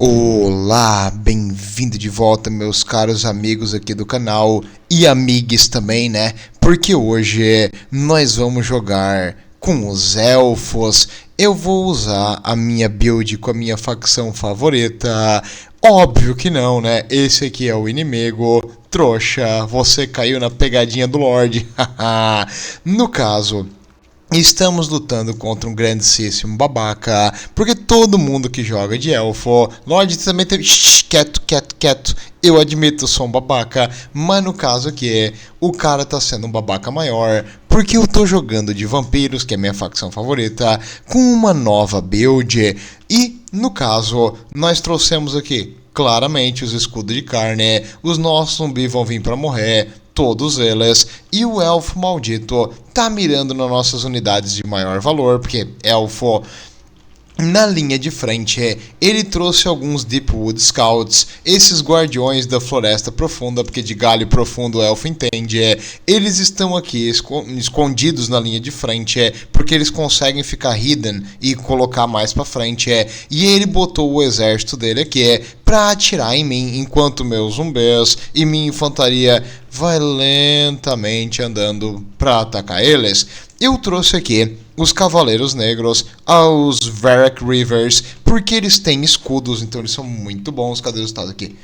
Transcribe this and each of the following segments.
Olá, bem-vindo de volta, meus caros amigos aqui do canal e amigues também, né? Porque hoje nós vamos jogar com os elfos. Eu vou usar a minha build com a minha facção favorita. Óbvio que não, né? Esse aqui é o inimigo. Trouxa, você caiu na pegadinha do Lorde. No caso, estamos lutando contra um grandíssimo babaca, porque todo mundo que joga de elfo, Lorde também teve... Quieto, eu admito, sou um babaca, mas no caso aqui, o cara tá sendo um babaca maior, porque eu tô jogando de vampiros, que é a minha facção favorita, com uma nova build, e no caso, nós trouxemos aqui, claramente, os escudos de carne, os nossos zumbis vão vir pra morrer, todos eles, e o elfo maldito tá mirando nas nossas unidades de maior valor, porque elfo na linha de frente, ele trouxe alguns Deepwood Scouts, esses guardiões da floresta profunda, porque de galho profundo o elfo entende, eles estão aqui escondidos na linha de frente, porque eles conseguem ficar hidden e colocar mais pra frente, e ele botou o exército dele aqui, pra atirar em mim, enquanto meus zumbis e minha infantaria vai lentamente andando pra atacar eles. Eu trouxe aqui os Cavaleiros Negros, os Varrock Reavers, porque eles têm escudos, então eles são muito bons. Cadê o estado aqui?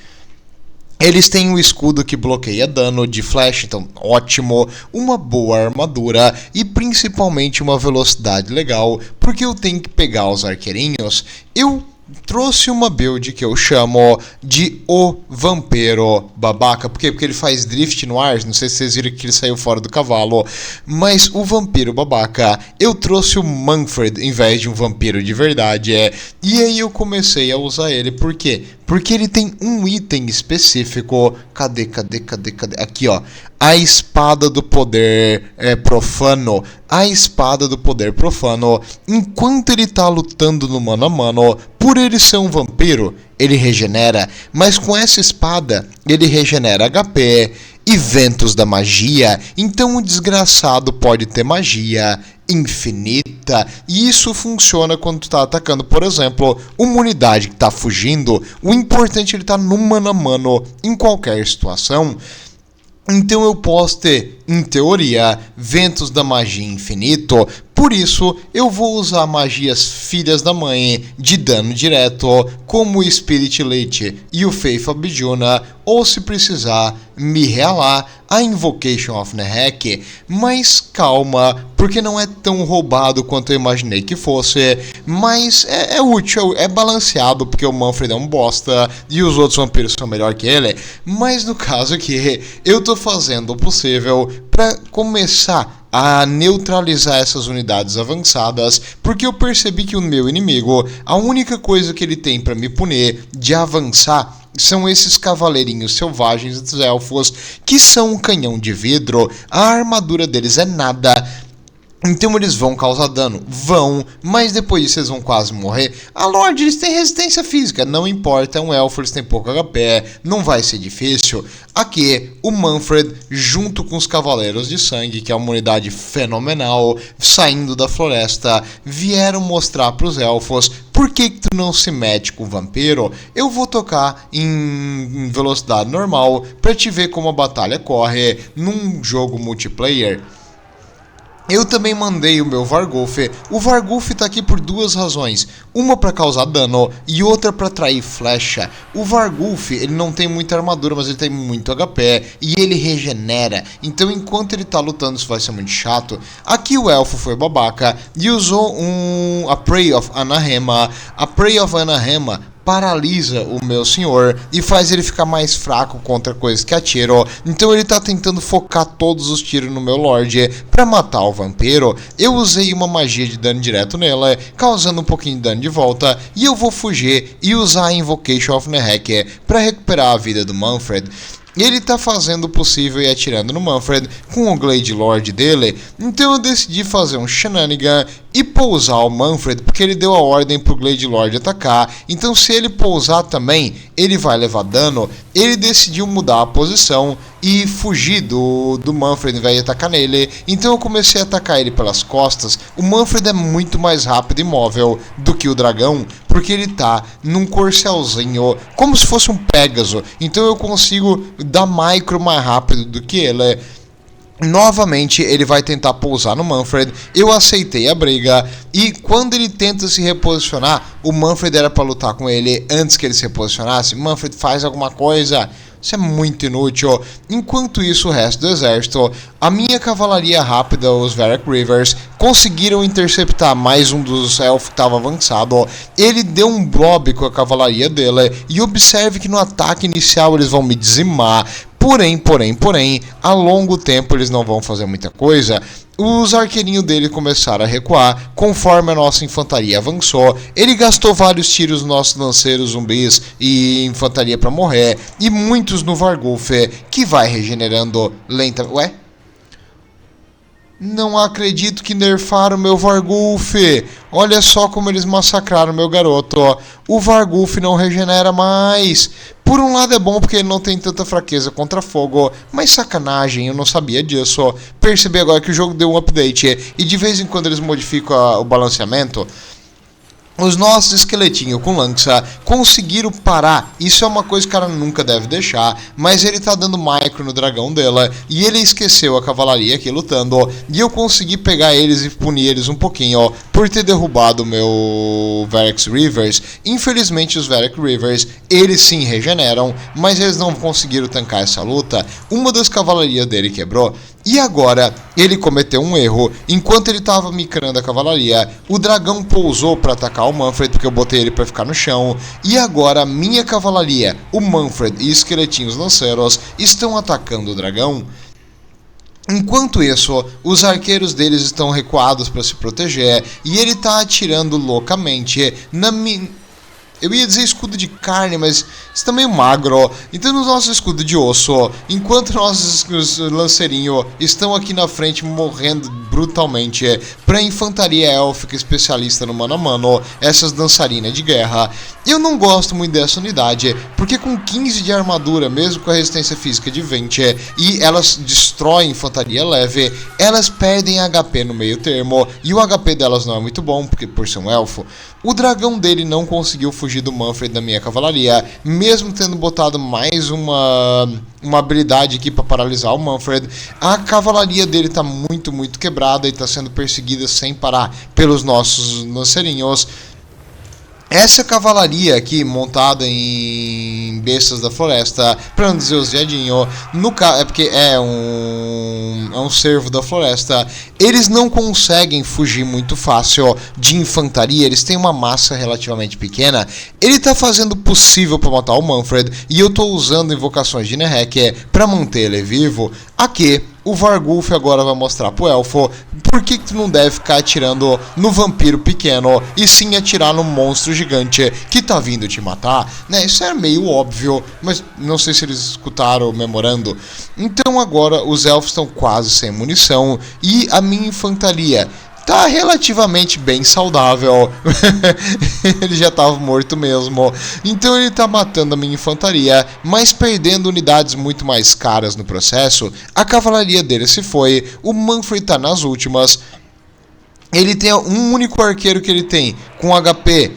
Eles têm um escudo que bloqueia dano de flash, então ótimo, uma boa armadura e principalmente uma velocidade legal, porque eu tenho que pegar os arqueirinhos. Eu trouxe uma build que eu chamo de o Vampiro Babaca. Por quê? Porque ele faz drift no ar. Não sei se vocês viram que ele saiu fora do cavalo. Mas o Vampiro Babaca, eu trouxe o Manfred em vez de um vampiro de verdade. E aí eu comecei a usar ele. Por quê? Porque ele tem um item específico. Cadê? Aqui, ó. A espada do poder profano. A espada do poder profano. Enquanto ele tá lutando no mano a mano, por ele ser um vampiro, ele regenera. Mas com essa espada, ele regenera HP e ventos da magia. Então o desgraçado pode ter magia infinita, e isso funciona quando tu tá atacando, por exemplo, uma unidade que tá fugindo. O importante é ele tá no mano a mano em qualquer situação. Então eu posso ter, em teoria, ventos da magia infinito. Por isso, eu vou usar magias filhas da mãe de dano direto, como o Spirit Elite e o Faith of Bijuna, ou se precisar, me realar a Invocation of Nehek. Mas calma, porque não é tão roubado quanto eu imaginei que fosse, mas é útil, é balanceado, porque o Manfred é um bosta e os outros vampiros são melhor que ele. Mas no caso aqui, eu tô fazendo o possível para começar a neutralizar essas unidades avançadas, porque eu percebi que o meu inimigo, a única coisa que ele tem para me punir de avançar são esses cavaleirinhos selvagens dos elfos, que são um canhão de vidro. A armadura deles é nada, então eles vão causar dano, mas depois disso eles vão quase morrer. A Lorde, eles têm resistência física, não importa, é um elfo, eles têm pouco HP, não vai ser difícil. Aqui, o Manfred, junto com os Cavaleiros de Sangue, que é uma unidade fenomenal, saindo da floresta, vieram mostrar para os elfos por que tu não se mete com o vampiro. Eu vou tocar em velocidade normal para te ver como a batalha corre num jogo multiplayer. Eu também mandei o meu Varghulf. O Varghulf tá aqui por duas razões. Uma para causar dano e outra para atrair flecha. O Varghulf, ele não tem muita armadura, mas ele tem muito HP e ele regenera. Então enquanto ele tá lutando isso vai ser muito chato. Aqui o elfo foi babaca e usou a Prey of Anahema. A Prey of Anahema paralisa o meu senhor e faz ele ficar mais fraco contra coisas que atiram. Então ele tá tentando focar todos os tiros no meu Lorde pra matar o vampiro. Eu usei uma magia de dano direto nela, causando um pouquinho de dano de volta, e eu vou fugir e usar a Invocation of Nehek pra recuperar a vida do Manfred. Ele tá fazendo o possível e atirando no Manfred com o Glade Lord dele, então eu decidi fazer um shenanigan e pousar o Manfred, porque ele deu a ordem pro Glade Lord atacar. Então se ele pousar também, ele vai levar dano. Ele decidiu mudar a posição e fugir do Manfred ao invés de atacar nele. Então eu comecei a atacar ele pelas costas. O Manfred é muito mais rápido e móvel do que o dragão, porque ele tá num corcelzinho, como se fosse um Pégaso. Então eu consigo dar micro mais rápido do que ele. Novamente ele vai tentar pousar no Manfred. Eu aceitei a briga. E quando ele tenta se reposicionar, o Manfred era para lutar com ele antes que ele se reposicionasse. Manfred, faz alguma coisa. Isso é muito inútil. Enquanto isso, o resto do exército, a minha cavalaria rápida, os Varrock Reavers, conseguiram interceptar mais um dos elfos que estava avançado. Ele deu um blob com a cavalaria dele. E observe que no ataque inicial eles vão me dizimar. Porém, a longo tempo eles não vão fazer muita coisa. Os arqueirinhos dele começaram a recuar conforme a nossa infantaria avançou. Ele gastou vários tiros nos nossos lanceiros zumbis e infantaria para morrer. E muitos no Varghulf, que vai regenerando lentamente. Ué? Não acredito que nerfaram meu Varghulf. Olha só como eles massacraram meu garoto. O Varghulf não regenera mais. Por um lado é bom porque ele não tem tanta fraqueza contra fogo, mas sacanagem, eu não sabia disso. Percebi agora que o jogo deu um update e de vez em quando eles modificam o balanceamento. Os nossos esqueletinhos com lança conseguiram parar. Isso é uma coisa que o cara nunca deve deixar. Mas ele tá dando micro no dragão dela. E ele esqueceu a cavalaria aqui lutando. E eu consegui pegar eles e punir eles um pouquinho, ó, por ter derrubado o meu Varrock Reavers. Infelizmente os Varrock Reavers, eles sim regeneram, mas eles não conseguiram tancar essa luta. Uma das cavalarias dele quebrou. E agora, ele cometeu um erro. Enquanto ele estava micrando a cavalaria, o dragão pousou para atacar o Manfred, porque eu botei ele para ficar no chão. E agora, a minha cavalaria, o Manfred e esqueletinhos lanceiros estão atacando o dragão. Enquanto isso, os arqueiros deles estão recuados para se proteger. E ele está atirando loucamente na minha... Eu ia dizer escudo de carne, mas está meio magro. Então no nosso escudo de osso, enquanto nossos lanceirinhos estão aqui na frente morrendo brutalmente para a infantaria élfica especialista no mano a mano, essas dançarinas de guerra. Eu não gosto muito dessa unidade, porque com 15 de armadura, mesmo com a resistência física de 20, e elas destroem infantaria leve, elas perdem HP no meio termo, e o HP delas não é muito bom, porque por ser um elfo. O dragão dele não conseguiu fugir do Manfred da minha cavalaria, mesmo tendo botado mais uma habilidade aqui para paralisar o Manfred. A cavalaria dele está muito quebrada e está sendo perseguida sem parar pelos nossos lanceirinhos. Essa cavalaria aqui, montada em bestas da floresta, para não dizer os viadinhos, é porque é um cervo da floresta, eles não conseguem fugir muito fácil de infantaria, eles têm uma massa relativamente pequena. Ele tá fazendo o possível para matar o Manfred, e eu tô usando invocações de Nerek para manter ele vivo. Aqui, o Varghulf agora vai mostrar pro elfo por que tu não deve ficar atirando no vampiro pequeno e sim atirar no monstro gigante que tá vindo te matar, né? Isso é meio óbvio, mas não sei se eles escutaram o memorando. Então agora os elfos estão quase sem munição e a minha infantaria tá relativamente bem saudável. Ele já tava morto mesmo. Então ele tá matando a minha infantaria, mas perdendo unidades muito mais caras no processo. A cavalaria dele se foi. O Manfred tá nas últimas. Ele tem um único arqueiro que ele tem com HP...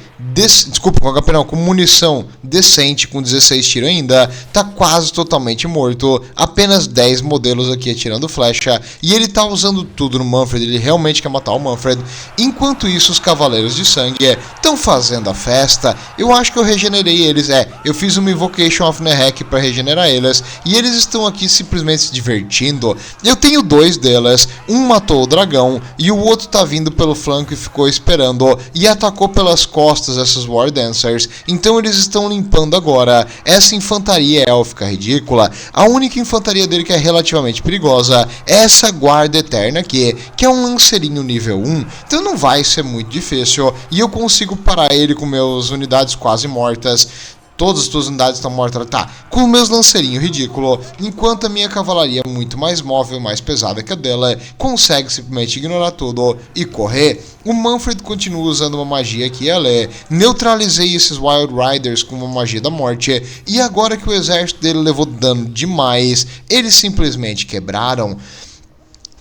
com munição decente, com 16 tiros ainda, tá quase totalmente morto, apenas 10 modelos aqui atirando flecha, e ele tá usando tudo no Manfred, ele realmente quer matar o Manfred. Enquanto isso, os Cavaleiros de Sangue estão fazendo a festa. Eu acho que eu regenerei eles, eu fiz uma Invocation of Nerek para regenerar eles, e eles estão aqui simplesmente se divertindo. Eu tenho 2 delas, um matou o dragão, e o outro tá vindo pelo flanco e ficou esperando, e atacou pelas costas essas War Dancers. Então eles estão limpando agora essa infantaria élfica ridícula. A única infantaria dele que é relativamente perigosa é essa guarda eterna aqui, que é um lanceirinho nível 1. Então não vai ser muito difícil e eu consigo parar ele com meus unidades quase mortas. Todas as tuas unidades estão mortas. Tá, com meus lanceirinhos ridículo, enquanto a minha cavalaria é muito mais móvel, mais pesada que a dela, consegue simplesmente ignorar tudo e correr. O Manfred continua usando uma magia que ela neutralizei esses Wild Riders com uma magia da morte, e agora que o exército dele levou dano demais, eles simplesmente quebraram.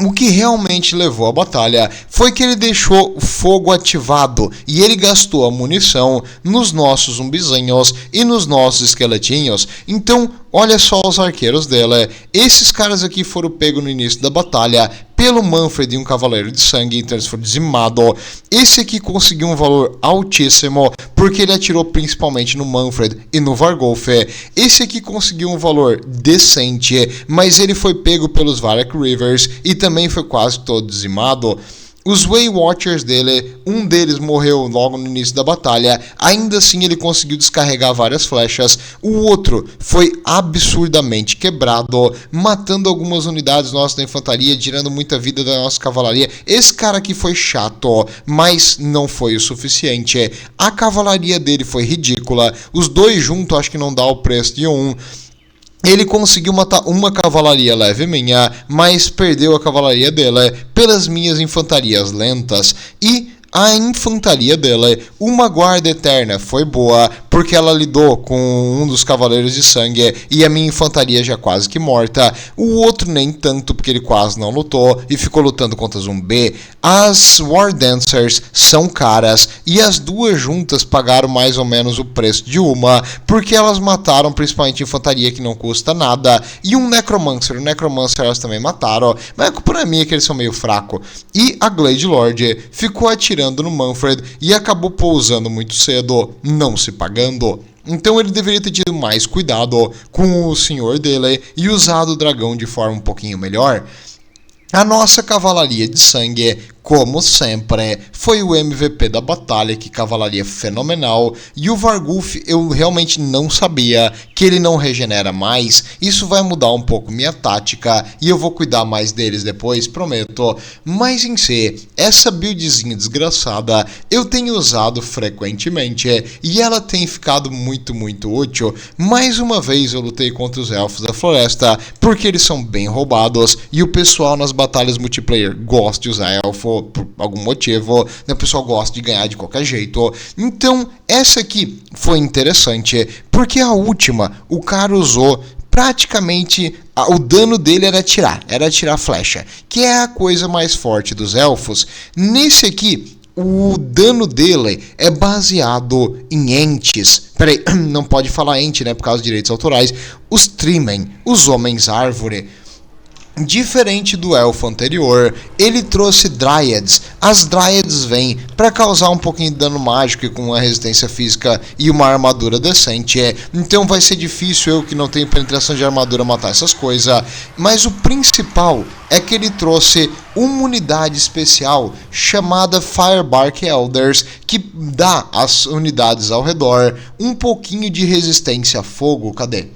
O que realmente levou à batalha foi que ele deixou o fogo ativado e ele gastou a munição nos nossos zumbizinhos e nos nossos esqueletinhos. Então, olha só os arqueiros dela. Esses caras aqui foram pegos no início da batalha pelo Manfred e um cavaleiro de sangue, então eles foram dizimados. Esse aqui conseguiu um valor altíssimo, porque ele atirou principalmente no Manfred e no Vargolf. Esse aqui conseguiu um valor decente, mas ele foi pego pelos Varrock Reavers e também foi quase todo dizimado. Os Way Watchers dele, um deles morreu logo no início da batalha, ainda assim ele conseguiu descarregar várias flechas, o outro foi absurdamente quebrado, matando algumas unidades nossas da infantaria, tirando muita vida da nossa cavalaria. Esse cara aqui foi chato, mas não foi o suficiente. A cavalaria dele foi ridícula, os dois juntos acho que não dá o preço de um. Ele conseguiu matar uma cavalaria leve minha, mas perdeu a cavalaria dela pelas minhas infantarias lentas. E a infantaria dela, uma guarda eterna, foi boa, porque ela lidou com um dos cavaleiros de sangue e a minha infantaria já quase que morta. O outro nem tanto, porque ele quase não lutou e ficou lutando contra zumbi. As War Dancers são caras e as duas juntas pagaram mais ou menos o preço de uma, porque elas mataram principalmente infantaria que não custa nada, e um Necromancer. O Necromancer elas também mataram, mas a culpa não é minha que eles são meio fracos. E a Glade Lord ficou atirando no Manfred e acabou pousando muito cedo, não se pagando. Então ele deveria ter tido mais cuidado com o senhor dele e usado o dragão de forma um pouquinho melhor. A nossa cavalaria de sangue, como sempre, foi o MVP da batalha, que cavalaria fenomenal. E o Vargulf, eu realmente não sabia que ele não regenera mais. Isso vai mudar um pouco minha tática e eu vou cuidar mais deles depois, prometo. Mas em si, essa buildzinha desgraçada eu tenho usado frequentemente e ela tem ficado muito útil. Mais uma vez eu lutei contra os Elfos da Floresta porque eles são bem roubados e o pessoal nas batalhas multiplayer gosta de usar elfo por algum motivo, né? O pessoal gosta de ganhar de qualquer jeito. Então, essa aqui foi interessante, porque a última, o cara usou praticamente, o dano dele era atirar flecha, que é a coisa mais forte dos elfos. Nesse aqui, o dano dele é baseado em entes. Peraí, não pode falar ente, né, por causa dos direitos autorais. Os Trimen, os Homens Árvore. Diferente do elfo anterior, ele trouxe Dryads. As Dryads vêm para causar um pouquinho de dano mágico e com uma resistência física e uma armadura decente. Então vai ser difícil eu que não tenho penetração de armadura matar essas coisas. Mas o principal é que ele trouxe uma unidade especial chamada Firebark Elders, que dá às unidades ao redor um pouquinho de resistência a fogo. Cadê?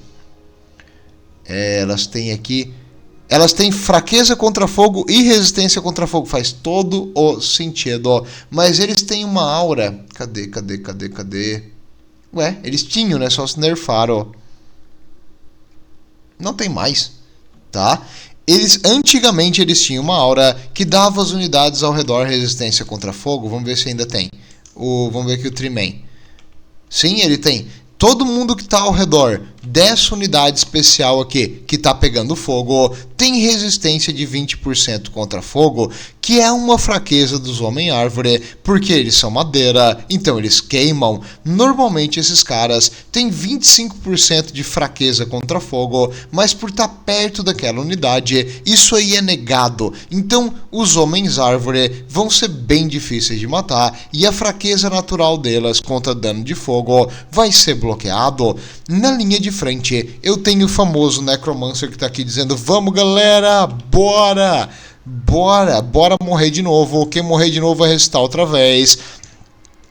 Elas têm aqui... Elas têm fraqueza contra fogo e resistência contra fogo. Faz todo o sentido. Mas eles têm uma aura. Cadê? Ué, eles tinham, né? Só se nerfaram. Não tem mais. Tá? Antigamente eles tinham uma aura que dava às unidades ao redor resistência contra fogo. Vamos ver se ainda tem. Vamos ver aqui o Trimen. Sim, ele tem. Todo mundo que está ao redor dessa unidade especial aqui, que está pegando fogo, tem resistência de 20% contra fogo, que é uma fraqueza dos Homem-Árvore, porque eles são madeira, então eles queimam. Normalmente esses caras têm 25% de fraqueza contra fogo, mas por estar perto daquela unidade, isso aí é negado. Então os Homens-Árvore vão ser bem difíceis de matar, e a fraqueza natural delas contra dano de fogo vai ser bloqueado. Na linha de frente, eu tenho o famoso Necromancer que está aqui dizendo: vamos galera, bora morrer de novo. Quem morrer de novo vai ressuscitar outra vez.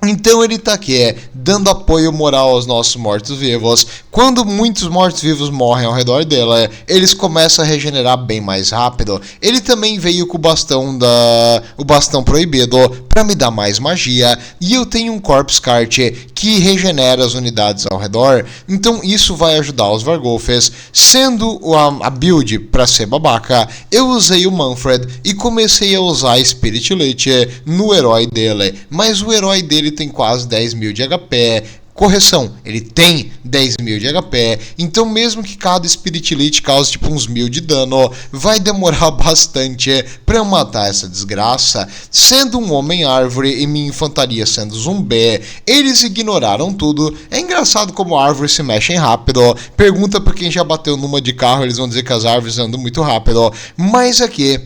Então ele tá aqui, dando apoio moral aos nossos mortos-vivos. Quando muitos mortos-vivos morrem ao redor dele, eles começam a regenerar bem mais rápido. Ele também veio com o bastão proibido para me dar mais magia. E eu tenho um Corpse Cart que regenera as unidades ao redor. Então isso vai ajudar os Varghulfs. Sendo a build para ser babaca, eu usei o Mannfred e comecei a usar a Spirit Lich no herói dele. Mas o herói dele tem quase 10 mil de HP. Correção, ele tem 10 mil de HP, então mesmo que cada Spirit Lich cause tipo uns 1000 de dano, vai demorar bastante para eu matar essa desgraça. Sendo um homem-árvore e minha infantaria sendo zumbi, eles ignoraram tudo. É engraçado como árvores se mexem rápido. Pergunta para quem já bateu numa de carro, eles vão dizer que as árvores andam muito rápido. Mas aqui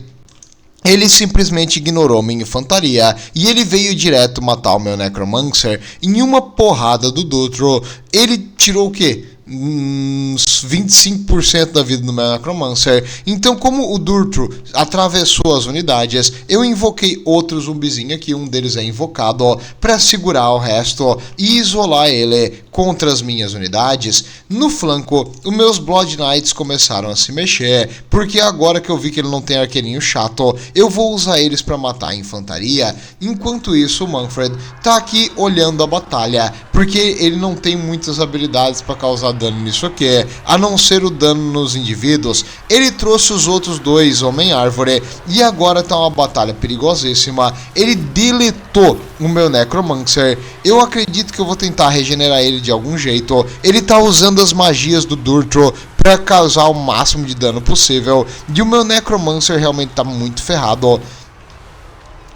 ele simplesmente ignorou minha infantaria e ele veio direto matar o meu Necromancer. Em uma porrada do Dutro, ele tirou o quê? 25% da vida do meu Necromancer. Então, como o Dutro atravessou as unidades, eu invoquei outro zumbizinho aqui, um deles é invocado, para segurar o resto e isolar ele contra as minhas unidades. No flanco, os meus Blood Knights começaram a se mexer, porque agora que eu vi que ele não tem arqueirinho chato, eu vou usar eles para matar a infantaria. Enquanto isso, o Mannfred tá aqui olhando a batalha, porque ele não tem muitas habilidades para causar dano nisso aqui, a não ser o dano nos indivíduos. Ele trouxe os outros dois Homem-Árvore e agora tá uma batalha perigosíssima. Ele deletou o meu Necromancer. Eu acredito que eu vou tentar regenerar ele de algum jeito. Ele tá usando as magias do Dutro para causar o máximo de dano possível e o meu Necromancer realmente tá muito ferrado.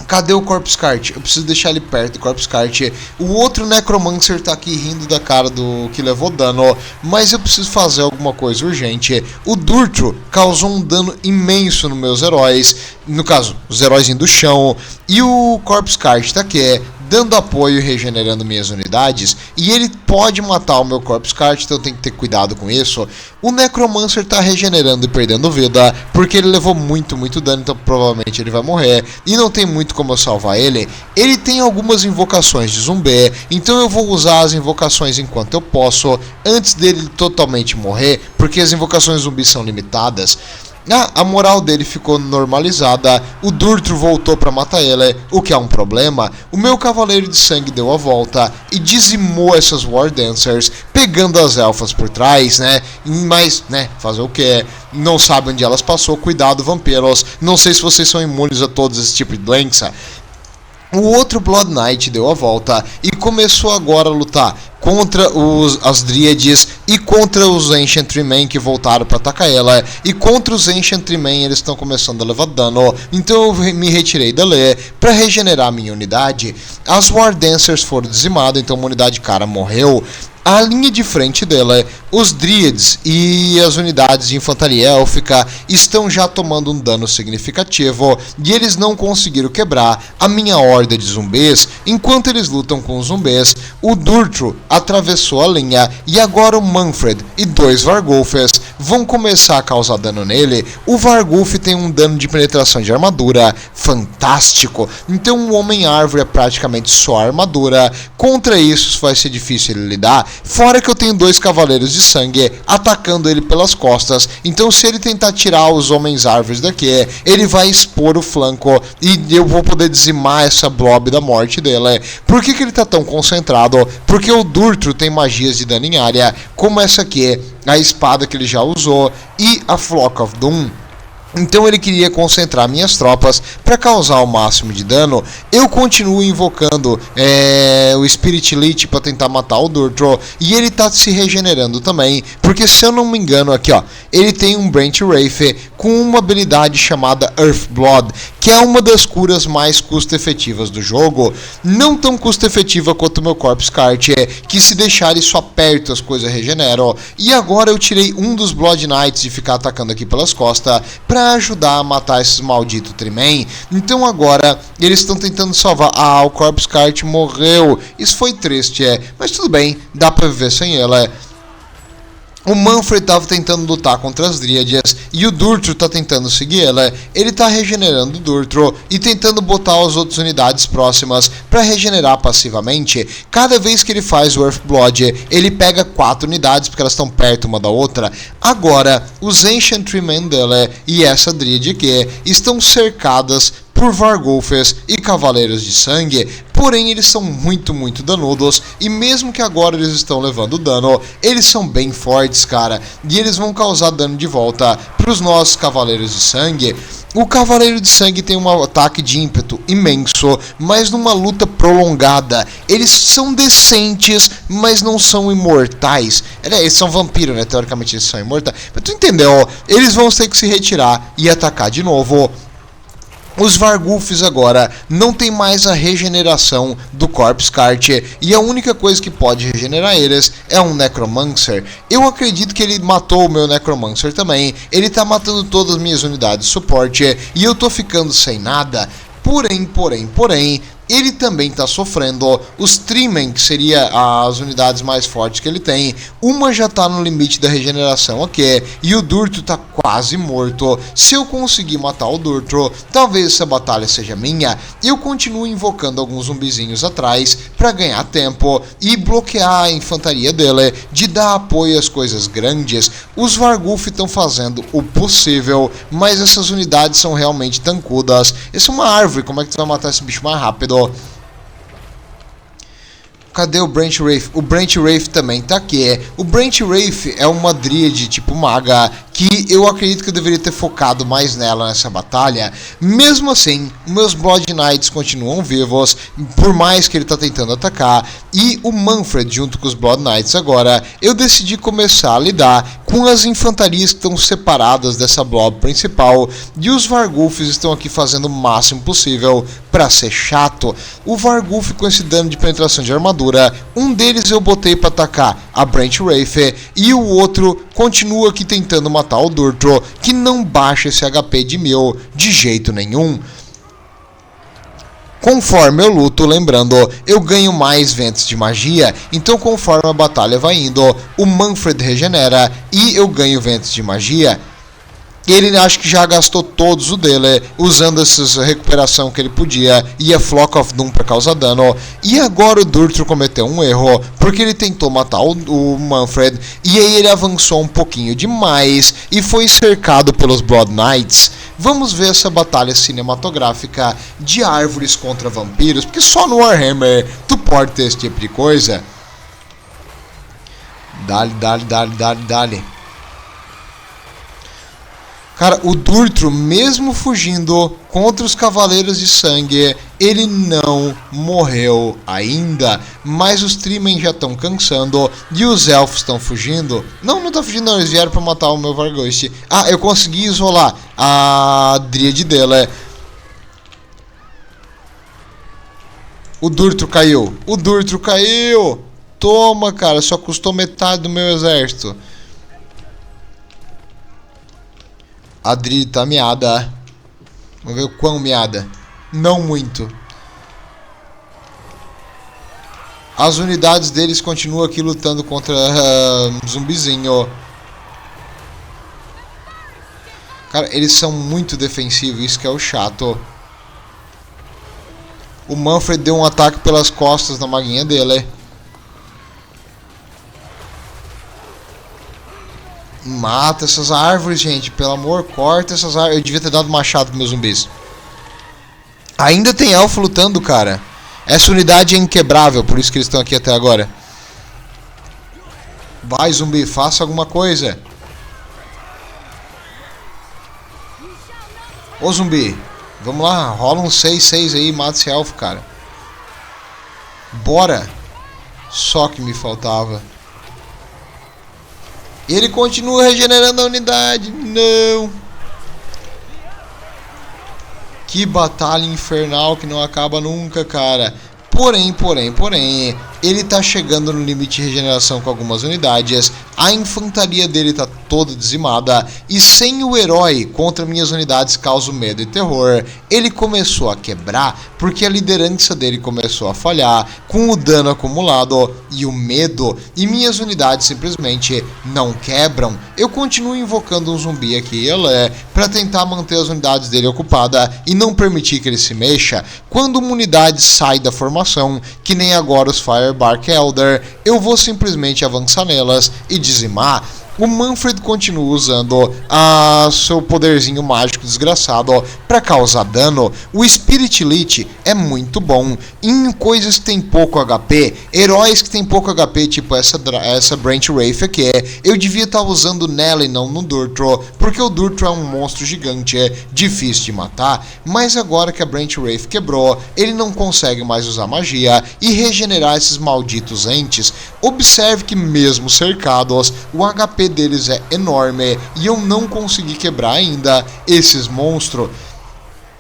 Cadê o Corpse Cart? Eu preciso deixar ele perto do Corpse Cart. O outro Necromancer tá aqui rindo da cara do que levou dano, mas eu preciso fazer alguma coisa urgente. O Dutro causou um dano imenso nos meus heróis, no caso, os heróis do chão, e o Corpse Cart tá aqui, dando apoio e regenerando minhas unidades, e ele pode matar o meu Corpse Cart, então eu tenho que ter cuidado com isso. O Necromancer tá regenerando e perdendo vida, porque ele levou muito dano, então provavelmente ele vai morrer, e não tem muito como eu salvar ele. Ele tem algumas invocações de zumbi, então eu vou usar as invocações enquanto eu posso, antes dele totalmente morrer, porque as invocações zumbi são limitadas. A moral dele ficou normalizada, o Dutro voltou para matar ele, o que é um problema. O meu Cavaleiro de Sangue deu a volta e dizimou essas War Dancers, pegando as elfas por trás, né? Mas, fazer o que? Não sabe onde elas passou, cuidado, vampiros. Não sei se vocês são imunes a todos esse tipo de doença. O outro Blood Knight deu a volta e começou agora a lutar contra as Dríades e contra os Ancient Treemen que voltaram para atacar ela. E contra os Ancient Treemen eles estão começando a levar dano, então eu me retirei dali para regenerar minha unidade. As War Dancers foram dizimadas, então uma unidade cara morreu. A linha de frente dela, os Dríades e as unidades de infantaria élfica estão já tomando um dano significativo e eles não conseguiram quebrar a minha horda de zumbis. Enquanto eles lutam com os zumbis, o Dutro atravessou a linha e agora o Mannfred e dois Varghulfs vão começar a causar dano nele. O Varghulf tem um dano de penetração de armadura fantástico, então o Homem-Árvore é praticamente só armadura. Contra isso vai ser difícil ele lidar. Fora que eu tenho dois Cavaleiros de Sangue atacando ele pelas costas, então se ele tentar tirar os Homens-Árvores daqui, ele vai expor o flanco e eu vou poder dizimar essa blob da morte dele. Por que ele tá tão concentrado? Porque o Dutro tem magias de dano em área, como essa aqui, a espada que ele já usou, e a Flock of Doom. Então ele queria concentrar minhas tropas para causar o máximo de dano. Eu continuo invocando o Spirit Lich para tentar matar o Dutro, e ele tá se regenerando também, porque se eu não me engano aqui, ó, ele tem um Branch Wraith com uma habilidade chamada Earthblood, que é uma das curas mais custo-efetivas do jogo. Não tão custo-efetiva quanto o meu Corpse Cart, que se deixar ele só perto as coisas regeneram. E agora eu tirei um dos Blood Knights de ficar atacando aqui pelas costas para ajudar a matar esses malditos Treemen. Então agora eles estão tentando salvar. O Corpse Cart morreu. Isso foi triste, mas tudo bem, dá pra viver sem ela. O Manfred tava tentando lutar contra as Dríades e o Durtro tá tentando seguir ela. Ele tá regenerando o Durtro e tentando botar as outras unidades próximas para regenerar passivamente. Cada vez que ele faz o Earthblood, ele pega 4 unidades porque elas estão perto uma da outra. Agora, os Ancientrymen dela e essa Dríade aqui estão cercadas por Varghulfes e Cavaleiros de Sangue, porém eles são muito danudos, e mesmo que agora eles estão levando dano, eles são bem fortes, cara, e eles vão causar dano de volta para os nossos Cavaleiros de Sangue. O Cavaleiro de Sangue tem um ataque de ímpeto imenso, mas numa luta prolongada. Eles são decentes, mas não são imortais. Eles são vampiros, né? Teoricamente eles são imortais. Mas tu entendeu? Eles vão ter que se retirar e atacar de novo. Os Varghulfes agora não tem mais a regeneração do Corpse Cart, e a única coisa que pode regenerar eles é um Necromancer. Eu acredito que ele matou o meu Necromancer também. Ele tá matando todas as minhas unidades de suporte e eu tô ficando sem nada. Porém, ele também está sofrendo. Os Treemen, que seria as unidades mais fortes que ele tem, uma já está no limite da regeneração aqui, e o Durtro está quase morto. Se eu conseguir matar o Durtro, talvez essa batalha seja minha. Eu continuo invocando alguns zumbizinhos atrás para ganhar tempo e bloquear a infantaria dele de dar apoio às coisas grandes. Os Varghulf estão fazendo o possível, mas essas unidades são realmente tancudas. Essa é uma árvore, como é que tu vai matar esse bicho mais rápido? Cadê o Branch Wraith? O Branch Wraith também tá aqui. O Branch Wraith é uma Dríade tipo maga que eu acredito que eu deveria ter focado mais nela nessa batalha. Mesmo assim, meus Blood Knights continuam vivos, por mais que ele tá tentando atacar. E o Manfred, junto com os Blood Knights agora, eu decidi começar a lidar com as infantarias que estão separadas dessa blob principal. E os Varghulfes estão aqui fazendo o máximo possível para ser chato. O Varghulf com esse dano de penetração de armadura, um deles eu botei para atacar a Branch Wraith, e o outro continua aqui tentando matar o Durtro, que não baixa esse HP de 1000 de jeito nenhum. Conforme eu luto, lembrando, eu ganho mais ventos de magia, então conforme a batalha vai indo, o Manfred regenera e eu ganho ventos de magia. Ele acho que já gastou todos o dele, usando essa recuperação que ele podia, e a Flock of Doom para causar dano. E agora o Durtro cometeu um erro, porque ele tentou matar o Manfred, e aí ele avançou um pouquinho demais, e foi cercado pelos Blood Knights. Vamos ver essa batalha cinematográfica de árvores contra vampiros, porque só no Warhammer tu pode ter esse tipo de coisa. Dale. Cara, o Durtro, mesmo fugindo contra os Cavaleiros de Sangue, ele não morreu ainda. Mas os Treemen já estão cansando e os Elfos estão fugindo. Não estão fugindo não, eles vieram para matar o meu Varghulf. Ah, eu consegui isolar a Dríade dela. O Durtro caiu. Toma, cara, só custou metade do meu exército. A Dríade tá miada. Vamos ver o quão miada. Não muito. As unidades deles continuam aqui lutando contra zumbizinho. Cara, eles são muito defensivos, isso que é o chato. O Manfred deu um ataque pelas costas na maguinha dele. Mata essas árvores, gente. Pelo amor, corta essas árvores. Eu devia ter dado machado pros meus zumbis. Ainda tem elfo lutando, cara. Essa unidade é inquebrável, por isso que eles estão aqui até agora. Vai, zumbi, faça alguma coisa. Ô, zumbi. Vamos lá, rola um 6-6 aí, mata esse elfo, cara. Bora. Só que me faltava. Ele continua regenerando a unidade. Não. Que batalha infernal que não acaba nunca, cara. Porém, ele tá chegando no limite de regeneração com algumas unidades, a infantaria dele tá toda dizimada, e sem o herói contra minhas unidades causa medo e terror. Ele começou a quebrar porque a liderança dele começou a falhar, com o dano acumulado e o medo, e minhas unidades simplesmente não quebram. Eu continuo invocando um zumbi aqui para tentar manter as unidades dele ocupadas e não permitir que ele se mexa. Quando uma unidade sai da formação, que nem agora os Firebark Elder, eu vou simplesmente avançar nelas e dizimar. O Manfred continua usando seu poderzinho mágico desgraçado para causar dano. O Spirit Elite é muito bom em coisas que tem pouco HP, heróis que tem pouco HP, tipo essa Branch Wraith aqui. Eu devia estar usando nela e não no Durtro, porque o Durtro é um monstro gigante, difícil de matar. Mas agora que a Branch Wraith quebrou, ele não consegue mais usar magia e regenerar esses malditos entes. Observe que mesmo cercados, o HP deles é enorme e eu não consegui quebrar ainda esses monstros.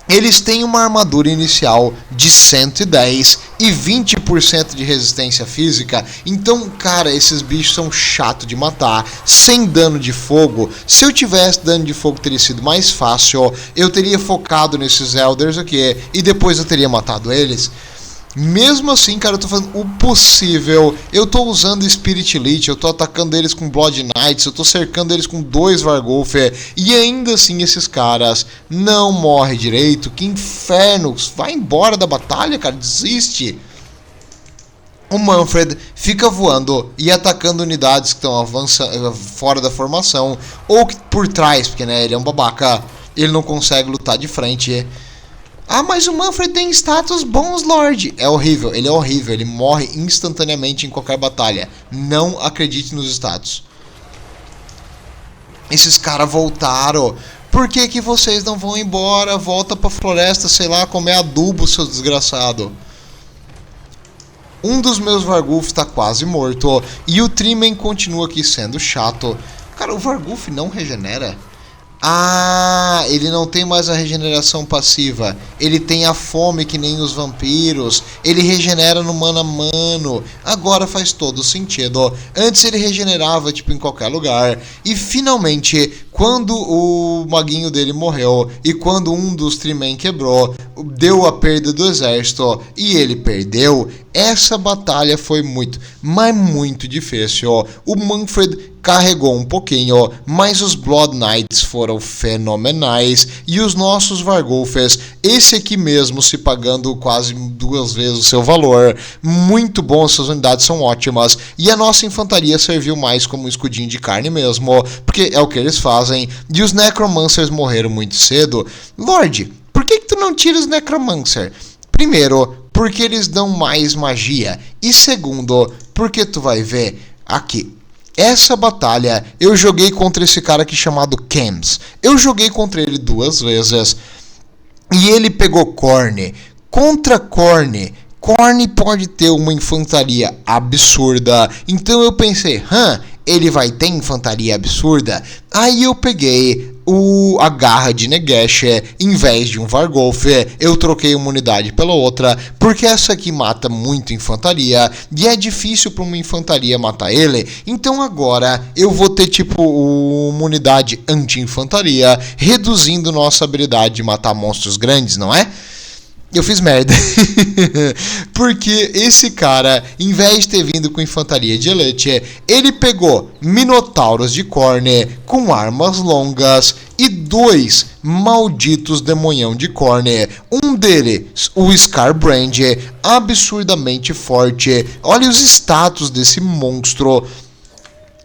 Eles têm uma armadura inicial de 110 e 20% de resistência física. Então, cara, esses bichos são chato de matar, sem dano de fogo. Se eu tivesse dano de fogo, teria sido mais fácil. Eu teria focado nesses Elders aqui e depois eu teria matado eles. Mesmo assim, cara, eu tô fazendo o possível. Eu tô usando Spirit Elite, eu tô atacando eles com Blood Knights, eu tô cercando eles com 2 Varghulf, e ainda assim esses caras não morrem direito. Que inferno! Vai embora da batalha, cara, desiste. O Manfred fica voando e atacando unidades que estão avançando fora da formação, ou por trás, porque né, ele é um babaca, ele não consegue lutar de frente. Ah, mas o Manfred tem status bons, Lorde. É horrível, ele morre instantaneamente em qualquer batalha. Não acredite nos status. Esses caras voltaram. Por que que vocês não vão embora? Volta pra floresta, sei lá, comer adubo, seus desgraçados. Um dos meus Varghulf tá quase morto. E o Trimen continua aqui sendo chato. Cara, o Varghulf não regenera? Ah, ele não tem mais a regeneração passiva. Ele tem a fome que nem os vampiros. Ele regenera no mano a mano. Agora faz todo sentido. Antes ele regenerava tipo em qualquer lugar. E finalmente, quando o maguinho dele morreu e quando um dos Trimen quebrou, deu a perda do exército e ele perdeu, essa batalha foi muito, mas muito difícil. O Manfred carregou um pouquinho, mas os Blood Knights foram fenomenais e os nossos Varghulfs, esse aqui mesmo se pagando quase 2 vezes o seu valor. Muito bom, essas unidades são ótimas e a nossa infantaria serviu mais como um escudinho de carne mesmo, porque é o que eles fazem. E os Necromancers morreram muito cedo. Lorde, por que tu não tira os Necromancer? Primeiro, porque eles dão mais magia. E segundo, porque tu vai ver aqui. Essa batalha eu joguei contra esse cara aqui chamado Kems. Eu joguei contra ele 2 vezes. E ele pegou Khorne. Contra Khorne pode ter uma infantaria absurda. Então eu pensei, ele vai ter infantaria absurda? Aí eu peguei a garra de Nagash, em vez de um Varghulf, eu troquei uma unidade pela outra, porque essa aqui mata muito infantaria, e é difícil para uma infantaria matar ele, então agora eu vou ter tipo uma unidade anti-infantaria, reduzindo nossa habilidade de matar monstros grandes, não é? Eu fiz merda. Porque esse cara, em vez de ter vindo com infantaria de elite, ele pegou Minotauros de Khorne com armas longas e 2 malditos demonhão de Khorne. Um deles, o Scarbrand, absurdamente forte. Olha os status desse monstro.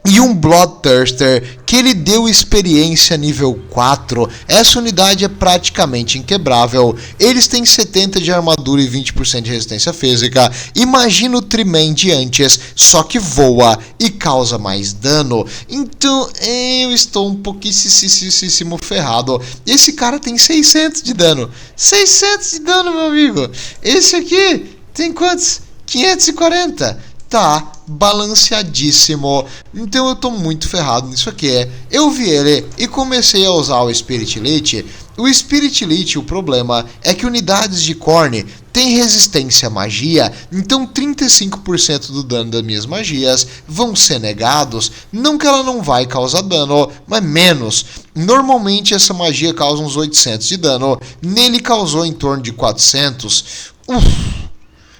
E um Bloodthirster que ele deu experiência nível 4. Essa unidade é praticamente inquebrável. Eles têm 70 de armadura e 20% de resistência física. Imagina o Trimen de antes, só que voa e causa mais dano. Então eu estou um pouquíssimo ferrado. Esse cara tem 600 de dano. 600 de dano, meu amigo. Esse aqui tem quantos? 540. Tá balanceadíssimo. Então eu tô muito ferrado nisso aqui. Eu vi ele e comecei a usar o Spirit Elite. O Spirit Elite, o problema é que unidades de Khorne têm resistência à magia, então 35% do dano das minhas magias vão ser negados. Não que ela não vai causar dano, mas menos. Normalmente essa magia causa uns 800 de dano, nele causou em torno de 400.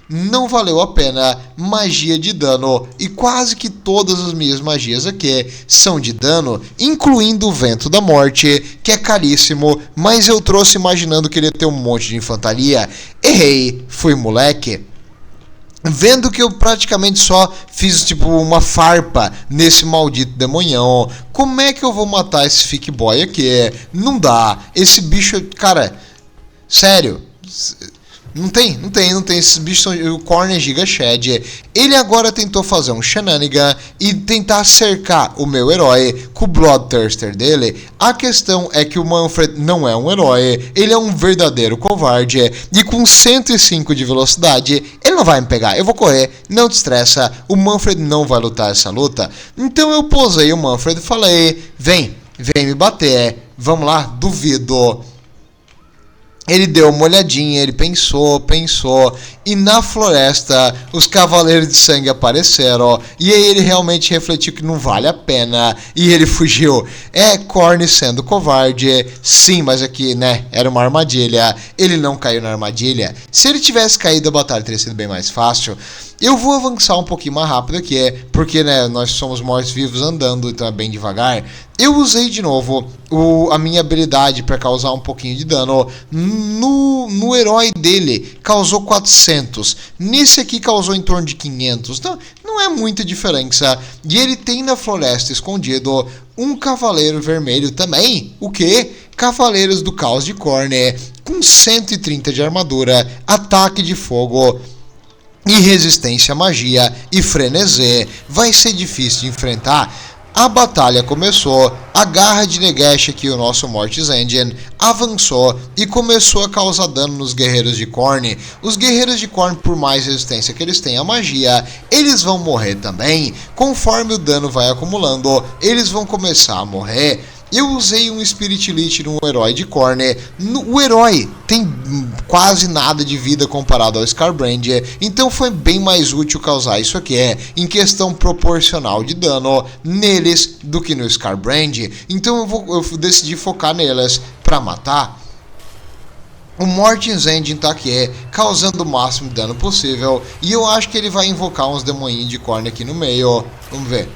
Não valeu a pena, magia de dano, e quase que todas as minhas magias aqui são de dano, incluindo o Vento da Morte, que é caríssimo, mas eu trouxe imaginando que ele ia ter um monte de infantaria. Errei, fui moleque. Vendo que eu praticamente só fiz tipo uma farpa nesse maldito demonhão, como é que eu vou matar esse Fick Boy aqui? Não dá, esse bicho, cara, sério... Não tem. Esses bichos são... O Khorne é Giga Shed. Ele agora tentou fazer um shenanigan e tentar cercar o meu herói com o Bloodthirster dele. A questão é que o Mannfred não é um herói. Ele é um verdadeiro covarde. E com 105 de velocidade, ele não vai me pegar. Eu vou correr, não te estressa. O Mannfred não vai lutar essa luta. Então eu posei o Mannfred e falei: vem me bater. Vamos lá, duvido. Ele deu uma olhadinha, ele pensou, e na floresta os Cavaleiros de Sangue apareceram, e aí ele realmente refletiu que não vale a pena, e ele fugiu. Khorne sendo covarde, sim, mas aqui, né, era uma armadilha, ele não caiu na armadilha. Se ele tivesse caído, a batalha teria sido bem mais fácil. Eu vou avançar um pouquinho mais rápido aqui, porque, né, nós somos mortos-vivos andando, então é bem devagar. Eu usei de novo a minha habilidade para causar um pouquinho de dano. No herói dele causou 400. Nesse aqui causou em torno de 500. Então não é muita diferença. E ele tem na floresta escondido um cavaleiro vermelho também. O que? Cavaleiros do Caos de Khorne com 130 de armadura, ataque de fogo e resistência à magia e frenesi. Vai ser difícil de enfrentar. A batalha começou, a garra de Nagash aqui, o nosso Mortis Engine, avançou e começou a causar dano nos guerreiros de Khorne. Os guerreiros de Khorne, por mais resistência que eles têm à magia, eles vão morrer também. Conforme o dano vai acumulando, eles vão começar a morrer. Eu usei um Spirit Elite no herói de Khorne. O herói tem quase nada de vida comparado ao Scarbrand, então foi bem mais útil causar isso aqui, em questão proporcional de dano neles do que no Scarbrand. Então eu decidi focar neles para matar. O Mortis Engine tá aqui, causando o máximo de dano possível, e eu acho que ele vai invocar uns demoninhos de Khorne aqui no meio. Vamos ver.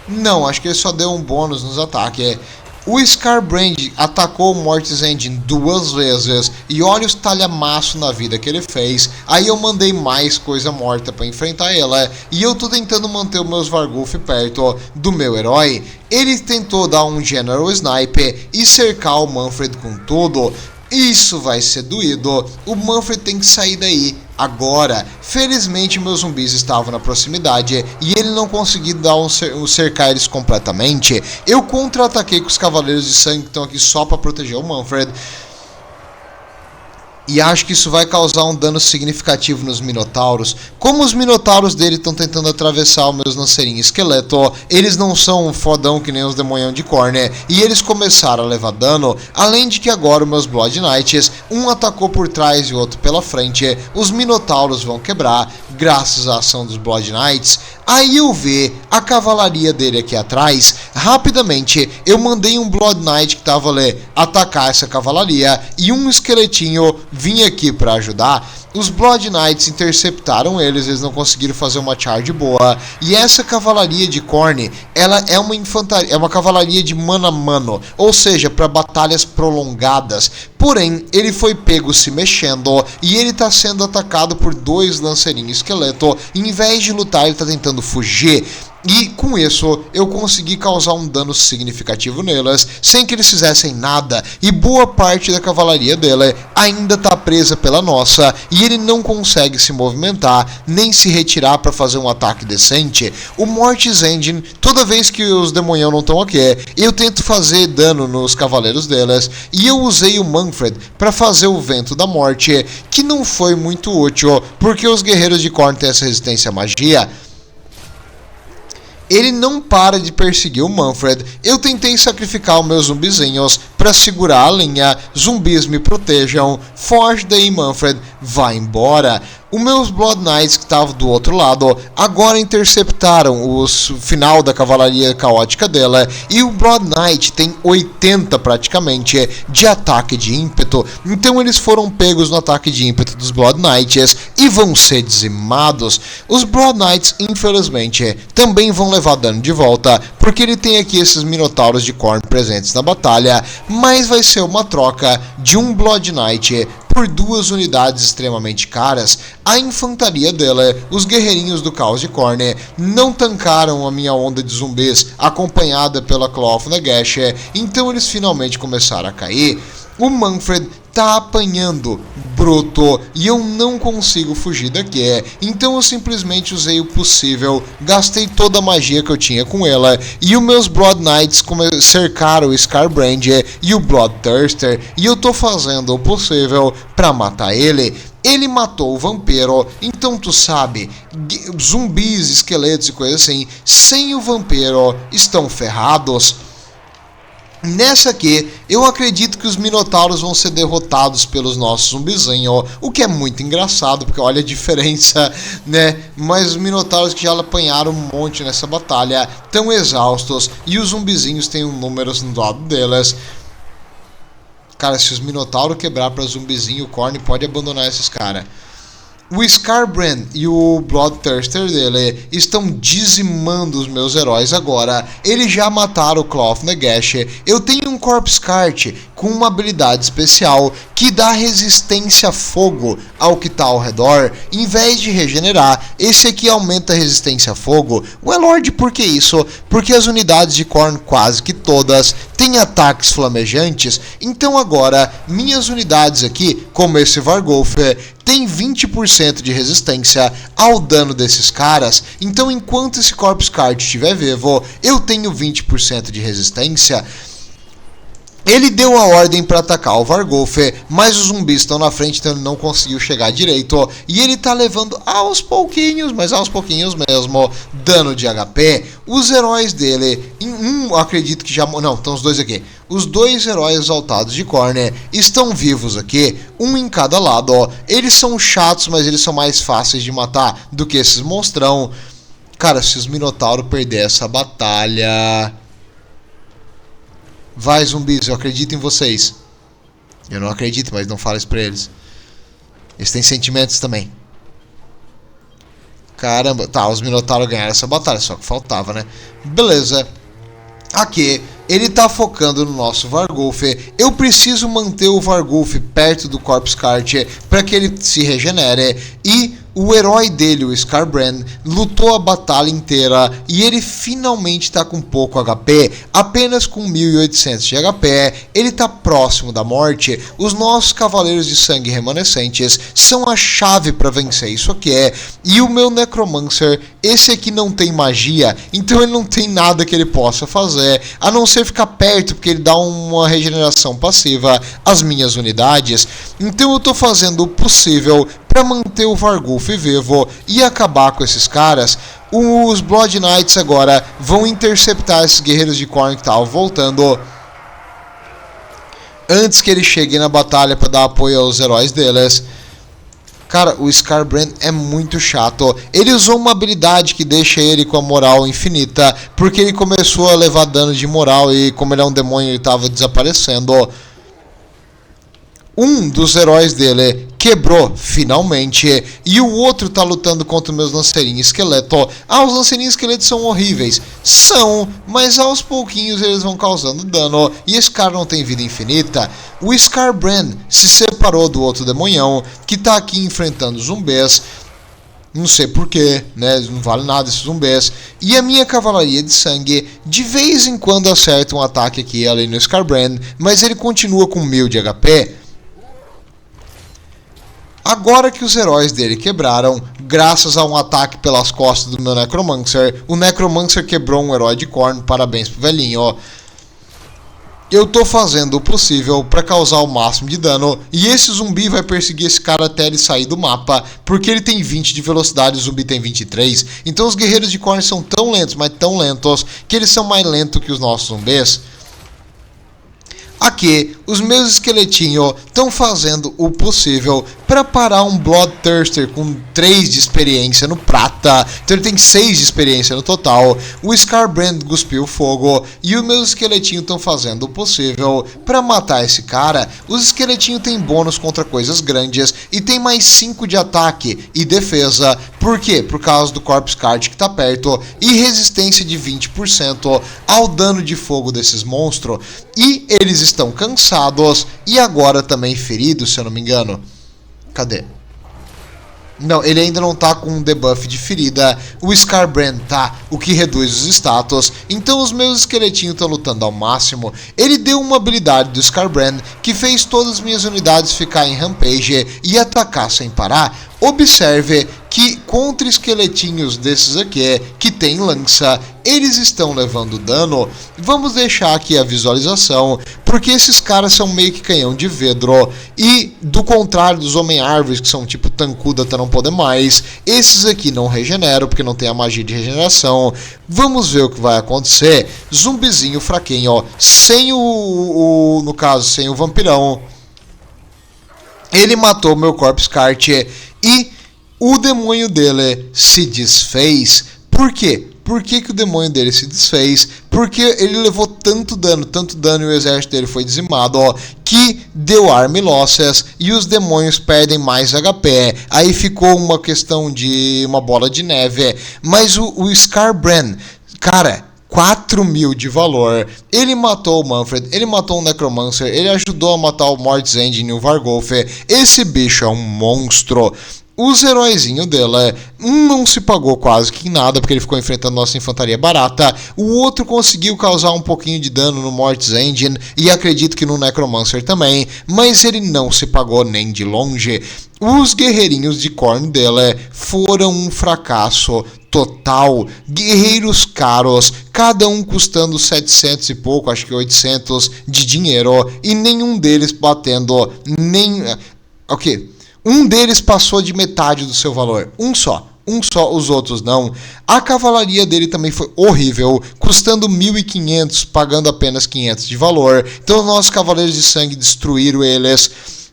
Não, acho que ele só deu um bônus nos ataques. O Scarbrand atacou o Mortis Engine 2 vezes e olha os talhamaço na vida que ele fez. Aí eu mandei mais coisa morta para enfrentar ela e eu tô tentando manter os meus Varghulf perto do meu herói. Ele tentou dar um General Snipe e cercar o Mannfred com tudo. Isso vai ser doído. O Mannfred tem que sair daí agora. Felizmente meus zumbis estavam na proximidade e ele não conseguiu dar cercar eles completamente. Eu contra-ataquei com os Cavaleiros de Sangue que estão aqui só para proteger o Mannfred. E acho que isso vai causar um dano significativo nos Minotauros. Como os Minotauros dele estão tentando atravessar os meus lanceirinhos esqueleto, eles não são um fodão que nem os demonhão de Khorne, e eles começaram a levar dano. Além de que agora os meus Blood Knights, um atacou por trás e o outro pela frente. Os Minotauros vão quebrar, graças à ação dos Blood Knights. Aí eu vi a cavalaria dele aqui atrás. Rapidamente eu mandei um Blood Knight que estava ali atacar essa cavalaria, e um esqueletinho vinha aqui para ajudar. Os Blood Knights interceptaram eles não conseguiram fazer uma charge boa. E essa cavalaria de Khorne, ela é uma infantaria, é uma cavalaria de mano a mano, ou seja, para batalhas prolongadas. Porém, ele foi pego se mexendo e ele está sendo atacado por dois lanceirinhos esqueleto. E em vez de lutar, ele está tentando fugir. E com isso eu consegui causar um dano significativo neles, sem que eles fizessem nada, e boa parte da cavalaria dele ainda está presa pela nossa, e ele não consegue se movimentar, nem se retirar para fazer um ataque decente. O Mortis Engine, toda vez que os demonhão não estão aqui, eu tento fazer dano nos cavaleiros deles, e eu usei o Mannfred para fazer o Vento da Morte, que não foi muito útil, porque os guerreiros de Khorne têm essa resistência à magia. ele não para de perseguir o Manfred. Eu tentei sacrificar os meus zumbizinhos para segurar a linha. Zumbis me protejam. Foge daí, Manfred. Vai embora. Os meus Blood Knights que estavam do outro lado agora interceptaram o final da cavalaria caótica dela. E o Blood Knight tem 80 praticamente de ataque de ímpeto. Então eles foram pegos no ataque de ímpeto dos Blood Knights e vão ser dizimados. Os Blood Knights, infelizmente, também vão levar dano de volta, porque ele tem aqui esses minotauros de Khorne presentes na batalha. Mas vai ser uma troca de um Blood Knight por 2 unidades extremamente caras. A infantaria dela, os guerreirinhos do Caos de Khorne, não tancaram a minha onda de zumbis acompanhada pela Claw of Nagash, então eles finalmente começaram a cair. O Manfred tá apanhando bruto e eu não consigo fugir daqui, então eu simplesmente usei o possível, gastei toda a magia que eu tinha com ela e os meus Blood Knights cercaram o Scarbrand e o Bloodthirster e eu tô fazendo o possível para matar ele. Ele matou o vampiro, então tu sabe, zumbis, esqueletos e coisas assim, sem o vampiro estão ferrados. Nessa aqui, eu acredito que os minotauros vão ser derrotados pelos nossos zumbizinhos, o que é muito engraçado, porque olha a diferença, né? Mas os minotauros que já apanharam um monte nessa batalha, estão exaustos, e os zumbizinhos têm números no lado deles. Cara, se os minotauros quebrar para zumbizinho, o Khorne pode abandonar esses caras. O Scarbrand e o Bloodthirster dele estão dizimando os meus heróis agora. Eles já mataram o Claw of Nagash. Eu tenho um Corpse Cart com uma habilidade especial que dá resistência a fogo ao que está ao redor. Em vez de regenerar, esse aqui aumenta a resistência a fogo. Well, Lord, por que isso? Porque as unidades de Khorne, quase que todas, têm ataques flamejantes. Então agora, minhas unidades aqui, como esse Vargulf, tem 20% de resistência ao dano desses caras. Então enquanto esse Corpse Cart estiver vivo, eu tenho 20% de resistência. Ele deu a ordem para atacar o Vargulf, mas os zumbis estão na frente, então ele não conseguiu chegar direito. E ele tá levando aos pouquinhos, mas aos pouquinhos mesmo, dano de HP. Os heróis dele, acredito que já... Não, estão os dois aqui. Os 2 heróis exaltados de Khorne estão vivos aqui, um em cada lado. Eles são chatos, mas eles são mais fáceis de matar do que esses monstrão. Cara, se os Minotauros perderem essa batalha... Vai, zumbis, eu acredito em vocês. Eu não acredito, mas não fala isso pra eles. Eles têm sentimentos também. Caramba, tá, os Minotauros ganharam essa batalha, só que faltava, né? Beleza. Aqui, ele tá focando no nosso Vargulf. Eu preciso manter o Vargulf perto do Corpse Cart para que ele se regenere. E o herói dele, o Scarbrand, lutou a batalha inteira e ele finalmente está com pouco HP, apenas com 1.800 de HP. Ele está próximo da morte. Os nossos cavaleiros de sangue remanescentes são a chave para vencer isso aqui. E o meu Necromancer, esse aqui não tem magia, então ele não tem nada que ele possa fazer, a não ser ficar perto, porque ele dá uma regeneração passiva às minhas unidades. Então eu estou fazendo o possível para manter o Vargulf vivo e acabar com esses caras. Os Blood Knights agora vão interceptar esses guerreiros de Khorne que estavam voltando antes que eles cheguem na batalha para dar apoio aos heróis deles. Cara, o Scarbrand é muito chato. Ele usou uma habilidade que deixa ele com a moral infinita, porque ele começou a levar dano de moral e como ele é um demônio ele estava desaparecendo. Um dos heróis dele quebrou finalmente e o outro tá lutando contra os meus lanceirinhos esqueleto. Os lanceirinhos esqueletos são horríveis. São, mas aos pouquinhos eles vão causando dano e esse cara não tem vida infinita. O Scarbrand se separou do outro demonhão que tá aqui enfrentando zumbis. Não sei porquê, né? Não vale nada esses zumbis. E a minha cavalaria de sangue de vez em quando acerta um ataque aqui ali no Scarbrand, mas ele continua com 1000 de HP. Agora que os heróis dele quebraram, graças a um ataque pelas costas do meu Necromancer, o Necromancer quebrou um herói de Khorne, parabéns pro velhinho. eu tô fazendo o possível para causar o máximo de dano, e esse zumbi vai perseguir esse cara até ele sair do mapa, porque ele tem 20 de velocidade e o zumbi tem 23, então os guerreiros de Khorne são tão lentos, mas tão lentos, que eles são mais lentos que os nossos zumbis. Aqui, os meus esqueletinhos estão fazendo o possível para parar um Bloodthirster com 3 de experiência no prata. Então ele tem 6 de experiência no total. O Scarbrand cuspiu fogo e os meus esqueletinhos estão fazendo o possível para matar esse cara. Os esqueletinhos têm bônus contra coisas grandes e tem mais 5 de ataque e defesa. Por quê? Por causa do Corpse Cart que está perto e resistência de 20% ao dano de fogo desses monstros. E eles estão cansados e agora também feridos, se eu não me engano. Cadê? Não, ele ainda não tá com um debuff de ferida. O Scarbrand tá, o que reduz os status. Então os meus esqueletinhos estão lutando ao máximo. Ele deu uma habilidade do Scarbrand que fez todas as minhas unidades ficar em rampage e atacar sem parar. Observe que contra esqueletinhos desses aqui, que tem lança, eles estão levando dano. Vamos deixar aqui a visualização, porque esses caras são meio que canhão de vidro. E do contrário dos Homem-Árvores, que são tipo tancudo até não poder mais, esses aqui não regeneram, porque não tem a magia de regeneração. Vamos ver o que vai acontecer. Zumbizinho fraquinho, ó, sem no caso, sem o vampirão. Ele matou o meu Corpse Cart e o demônio dele se desfez. Por quê? Por que o demônio dele se desfez? Porque ele levou tanto dano e o exército dele foi dizimado, ó, que deu army losses e os demônios perdem mais HP. Aí ficou uma questão de uma bola de neve. Mas o Scarbrand, cara, 4.000 de valor, ele matou o Mannfred, ele matou o Necromancer, ele ajudou a matar o Mortis Engine e o Vargolf. Esse bicho é um monstro. Os heróizinhos dela, um não se pagou quase que em nada, porque ele ficou enfrentando nossa infantaria barata. O outro conseguiu causar um pouquinho de dano no Mortis Engine e acredito que no Necromancer também, mas ele não se pagou nem de longe. Os guerreirinhos de Khorne dela foram um fracasso total. Guerreiros caros, cada um custando 700 e pouco, acho que 800 de dinheiro, e nenhum deles batendo nem... Ok, um deles passou de metade do seu valor, um só, os outros não. A cavalaria dele também foi horrível, custando 1.500, pagando apenas 500 de valor. Então nossos cavaleiros de sangue destruíram eles.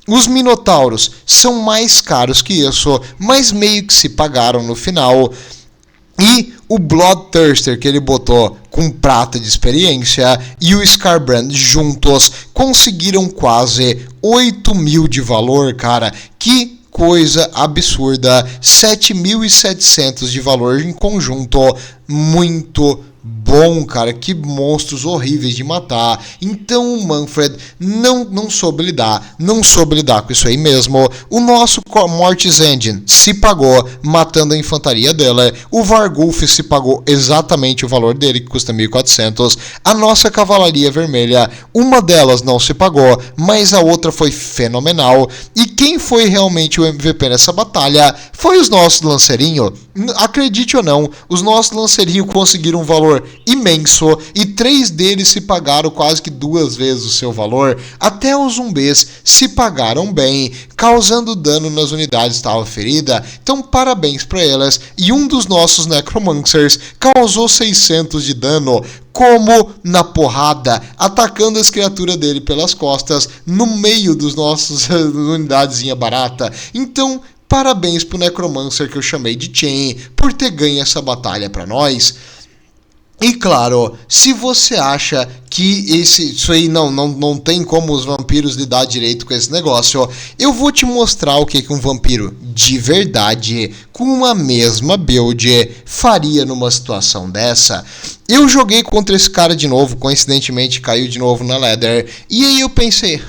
Os minotauros são mais caros que isso, mas meio que se pagaram no final. E o Bloodthirster que ele botou com prata de experiência e o Scarbrand juntos conseguiram quase 8.000 de valor, cara. Que coisa absurda. 7.700 de valor em conjunto. Muito bom, cara. Que monstros horríveis de matar. Então o Mannfred não soube lidar. Não soube lidar com isso aí mesmo. O nosso Mortis Engine se pagou matando a infantaria dela. O Vargulf se pagou exatamente o valor dele, que custa 1.400. A nossa cavalaria vermelha, uma delas não se pagou, mas a outra foi fenomenal. E quem foi realmente o MVP nessa batalha foi os nossos lanceirinhos. Acredite ou não, os nossos lanceirinhos conseguiram um valor imenso e 3 deles se pagaram quase que 2 vezes o seu valor. Até os zumbis se pagaram bem, causando dano nas unidades que estavam feridas. Então parabéns para elas. E um dos nossos Necromancers causou 600 de dano, como na porrada, atacando as criaturas dele pelas costas, no meio dos nossos unidadezinha barata. Então parabéns pro Necromancer que eu chamei de Chain por ter ganho essa batalha para nós. E claro, se você acha que isso aí não tem como os vampiros lidar direito com esse negócio, eu vou te mostrar o que um vampiro de verdade, com uma mesma build, faria numa situação dessa. Eu joguei contra esse cara de novo, coincidentemente caiu de novo na Ladder, e aí eu pensei,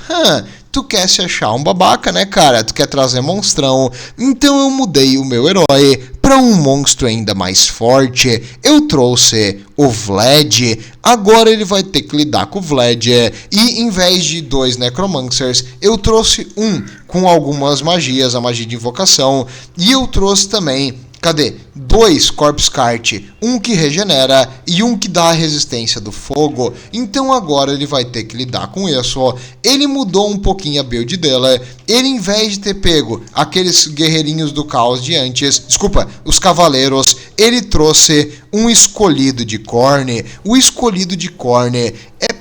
tu quer se achar um babaca, né, cara? Tu quer trazer monstrão. Então eu mudei o meu herói para um monstro ainda mais forte. Eu trouxe o Vlad. Agora ele vai ter que lidar com o Vlad. E em vez de 2 Necromancers, eu trouxe um com algumas magias, a magia de invocação. E eu trouxe também... Cadê? 2 Corpse Cart, um que regenera e um que dá a resistência do fogo. Então agora ele vai ter que lidar com isso. Ele mudou um pouquinho a build dele. Ele, em vez de ter pego aqueles guerreirinhos do caos de antes, desculpa, os cavaleiros, ele trouxe um escolhido de Khorne. O escolhido de Khorne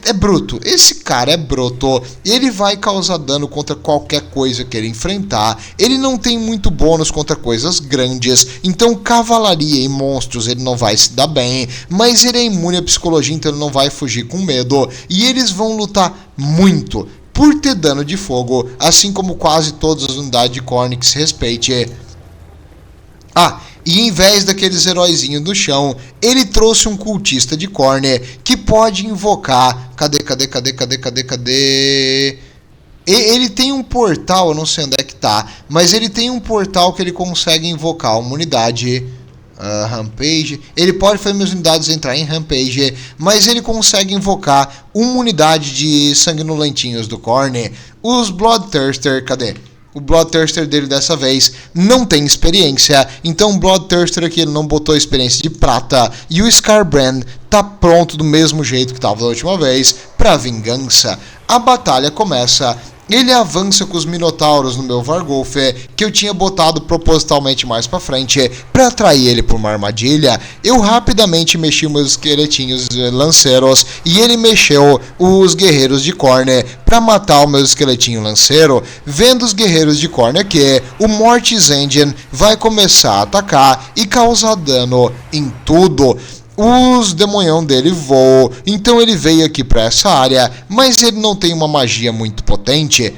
é bruto. Esse cara é bruto. Ele vai causar dano contra qualquer coisa que ele enfrentar. Ele não tem muito bônus contra coisas grandes. Então cavalaria e monstros ele não vai se dar bem. Mas ele é imune à psicologia, então ele não vai fugir com medo. E eles vão lutar muito por ter dano de fogo, assim como quase todas as unidades de Khorne que se respeite. E em vez daqueles heróizinhos do chão, ele trouxe um cultista de Khorne que pode invocar. Cadê? Ele tem um portal, eu não sei onde é que tá, mas ele tem um portal que ele consegue invocar uma unidade. Rampage. Ele pode fazer minhas unidades entrar em Rampage, mas ele consegue invocar uma unidade de sanguinolentinhos do Khorne. Os Bloodthirster, cadê? O Bloodthirster dele dessa vez não tem experiência, então o Bloodthirster aqui ele não botou experiência de prata. E o Skarbrand tá pronto do mesmo jeito que estava da última vez para vingança. A batalha começa. Ele avança com os Minotauros no meu Vargulf, que eu tinha botado propositalmente mais pra frente para atrair ele por uma armadilha. Eu rapidamente mexi meus esqueletinhos lanceiros e ele mexeu os guerreiros de Khorne para matar o meu esqueletinho lanceiro. Vendo os guerreiros de Khorne aqui, o Mortis Engine vai começar a atacar e causar dano em tudo. Os demonhão dele voam, então ele veio aqui para essa área, mas ele não tem uma magia muito potente.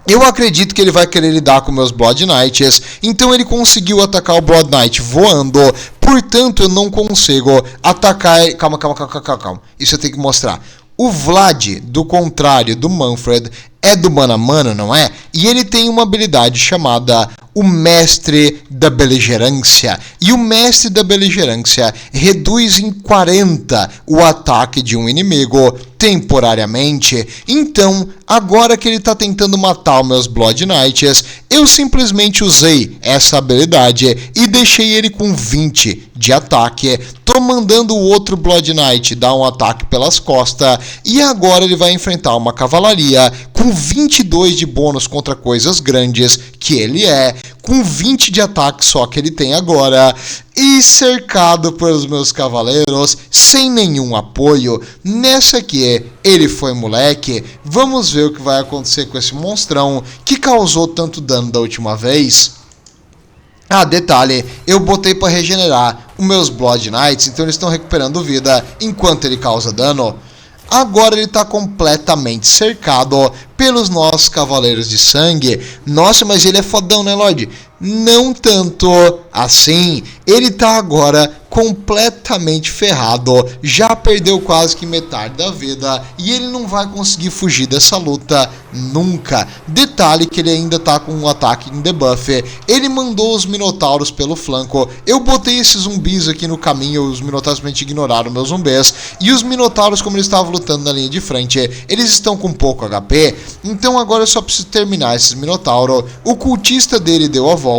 Eu acredito que ele vai querer lidar com meus Blood Knights, então ele conseguiu atacar o Blood Knight voando, portanto eu não consigo atacar... Calma. Isso eu tenho que mostrar. O Vlad, do contrário do Manfred, é do mano a mano, não é? E ele tem uma habilidade chamada o Mestre da Beligerância. E o Mestre da Beligerância reduz em 40 o ataque de um inimigo temporariamente. Então, agora que ele está tentando matar os meus Blood Knights, eu simplesmente usei essa habilidade e deixei ele com 20 de ataque. Tô mandando o outro Blood Knight dar um ataque pelas costas. E agora ele vai enfrentar uma cavalaria com 22 de bônus contra coisas grandes, que ele é, com 20 de ataque só que ele tem agora, e cercado pelos meus cavaleiros, sem nenhum apoio. Nessa aqui, ele foi moleque. Vamos ver o que vai acontecer com esse monstrão que causou tanto dano da última vez. Detalhe, eu botei para regenerar os meus Blood Knights, então eles estão recuperando vida enquanto ele causa dano. Agora ele está completamente cercado pelos nossos Cavaleiros de Sangue. Nossa, mas ele é fodão, né, Lorde? Não tanto assim. Ele tá agora completamente ferrado. Já perdeu quase que metade da vida. E ele não vai conseguir fugir dessa luta nunca. Detalhe que ele ainda tá com um ataque em debuff. Ele mandou os Minotauros pelo flanco. Eu botei esses zumbis aqui no caminho. Os Minotauros simplesmente ignoraram meus zumbis. E os Minotauros, como eles estavam lutando na linha de frente, eles estão com pouco HP. Então agora eu só preciso terminar esses Minotauros. O cultista dele deu a volta.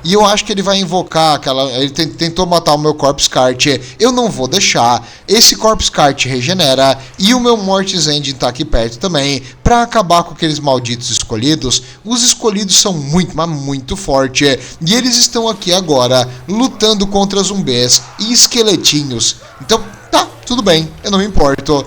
E eu acho que ele vai invocar aquela... Ele tentou matar o meu Corpse Cart. Eu não vou deixar. Esse Corpse Cart regenera. E o meu Mortis Engine tá aqui perto também. Pra acabar com aqueles malditos escolhidos. Os escolhidos são muito, mas muito fortes. E eles estão aqui agora lutando contra zumbis e esqueletinhos. Então, tá, tudo bem. Eu não me importo.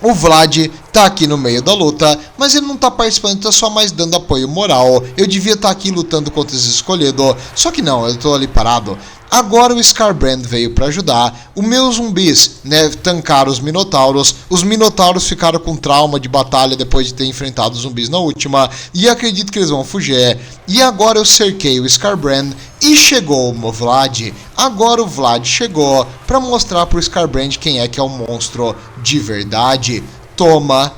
O Vlad tá aqui no meio da luta, mas ele não tá participando, tá só mais dando apoio moral. Eu devia estar aqui lutando contra esse escolhido, só que não, eu tô ali parado. Agora o Skarbrand veio para ajudar. Os meus zumbis, né, tancaram os Minotauros. Os Minotauros ficaram com trauma de batalha depois de ter enfrentado os zumbis na última. E acredito que eles vão fugir. E agora eu cerquei o Skarbrand e chegou o Vlad. Agora o Vlad chegou para mostrar pro Skarbrand quem é que é o monstro de verdade. Toma